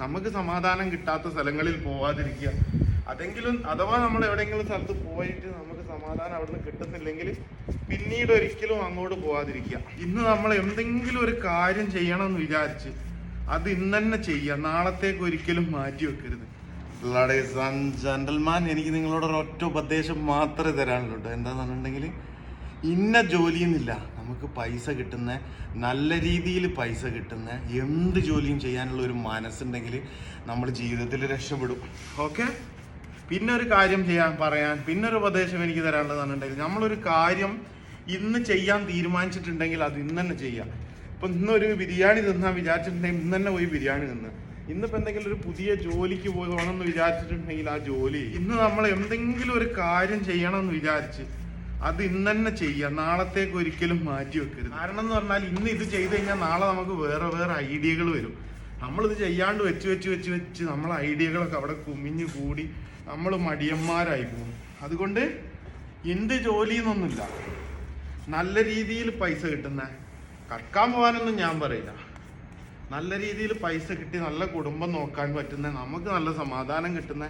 നമുക്ക് സമാധാനം കിട്ടാത്ത സ്ഥലങ്ങളിൽ പോവാതിരിക്കുക. അഥവാ നമ്മൾ എവിടെയെങ്കിലും സ്ഥലത്ത് പോയിട്ട് നമുക്ക് സമാധാനം അവിടുന്ന് കിട്ടുന്നില്ലെങ്കിൽ പിന്നീട് ഒരിക്കലും അങ്ങോട്ട് പോവാതിരിക്കുക. ഇന്ന് നമ്മൾ എന്തെങ്കിലും ഒരു കാര്യം ചെയ്യണമെന്ന് വിചാരിച്ച് അത് ഇന്ന് തന്നെ ചെയ്യുക. നാളത്തേക്ക് ഒരിക്കലും മാറ്റി വെക്കരുത്. ലേഡീസ് ആൻഡ് ജെന്റിൽമാൻ, എനിക്ക് നിങ്ങളോട് ഒരൊറ്റ ഉപദേശം മാത്രമേ തരാനുള്ളൂ. എന്താണെന്ന് പറഞ്ഞിട്ടുണ്ടെങ്കിൽ, ഇന്ന ജോലിയെന്നില്ല, നമുക്ക് പൈസ കിട്ടുന്ന, നല്ല രീതിയിൽ പൈസ കിട്ടുന്ന എന്ത് ജോലിയും ചെയ്യാനുള്ള ഒരു മനസ്സുണ്ടെങ്കിൽ നമ്മൾ ജീവിതത്തിൽ രക്ഷപ്പെടും. ഓക്കെ. പിന്നെ ഒരു കാര്യം പിന്നൊരു ഉപദേശം എനിക്ക് തരാനുള്ളതെന്ന് പറഞ്ഞിട്ടുണ്ടെങ്കിൽ, നമ്മളൊരു കാര്യം ഇന്ന് ചെയ്യാൻ തീരുമാനിച്ചിട്ടുണ്ടെങ്കിൽ അത് ഇന്ന് തന്നെ ചെയ്യാം. ഇപ്പം ഇന്നൊരു ബിരിയാണി തിന്നാൻ വിചാരിച്ചിട്ടുണ്ടെങ്കിൽ ഇന്ന് തന്നെ പോയി ബിരിയാണി തിന്ന്. ഇന്നിപ്പോൾ എന്തെങ്കിലും ഒരു പുതിയ ജോലിക്ക് പോകണമെന്ന് വിചാരിച്ചിട്ടുണ്ടെങ്കിൽ ആ ജോലി. ഇന്ന് നമ്മൾ എന്തെങ്കിലും ഒരു കാര്യം ചെയ്യണമെന്ന് വിചാരിച്ച് അത് ഇന്ന് തന്നെ ചെയ്യുക. നാളത്തേക്ക് ഒരിക്കലും മാറ്റി വെക്കരുത്. കാരണം എന്ന് പറഞ്ഞാൽ ഇന്ന് ഇത് ചെയ്ത് കഴിഞ്ഞാൽ നാളെ നമുക്ക് വേറെ ഐഡിയകൾ വരും. നമ്മളിത് ചെയ്യാണ്ട് വെച്ച് നമ്മളെ ഐഡിയകളൊക്കെ അവിടെ കുമിഞ്ഞു കൂടി നമ്മൾ മടിയന്മാരായി പോകും. അതുകൊണ്ട് എന്ത് ജോലിന്നൊന്നുമില്ല, നല്ല രീതിയിൽ പൈസ കിട്ടുന്ന, കക്കാൻ പോകാനൊന്നും ഞാൻ പറയില്ല, നല്ല രീതിയിൽ പൈസ കിട്ടി നല്ല കുടുംബം നോക്കാൻ പറ്റുന്ന, നമുക്ക് നല്ല സമാധാനം കിട്ടുന്ന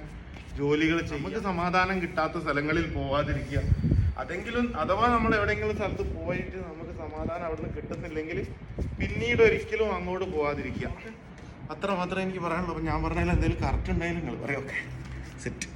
ജോലികൾ ചെയ്യും. നമുക്ക് സമാധാനം കിട്ടാത്ത സ്ഥലങ്ങളിൽ പോവാതിരിക്കുക. അഥവാ നമ്മൾ എവിടെയെങ്കിലും സ്ഥലത്ത് പോയിട്ട് നമുക്ക് സമാധാനം അവിടുന്ന് കിട്ടുന്നില്ലെങ്കിൽ പിന്നീട് ഒരിക്കലും അങ്ങോട്ട് പോവാതിരിക്കുക. അത്ര മാത്രമേ എനിക്ക് പറയാനുള്ളൂ. അപ്പം ഞാൻ പറഞ്ഞാൽ എന്തെങ്കിലും കറക്റ്റ് ഉണ്ടെങ്കിൽ നിങ്ങൾ പറയും. Okay, set.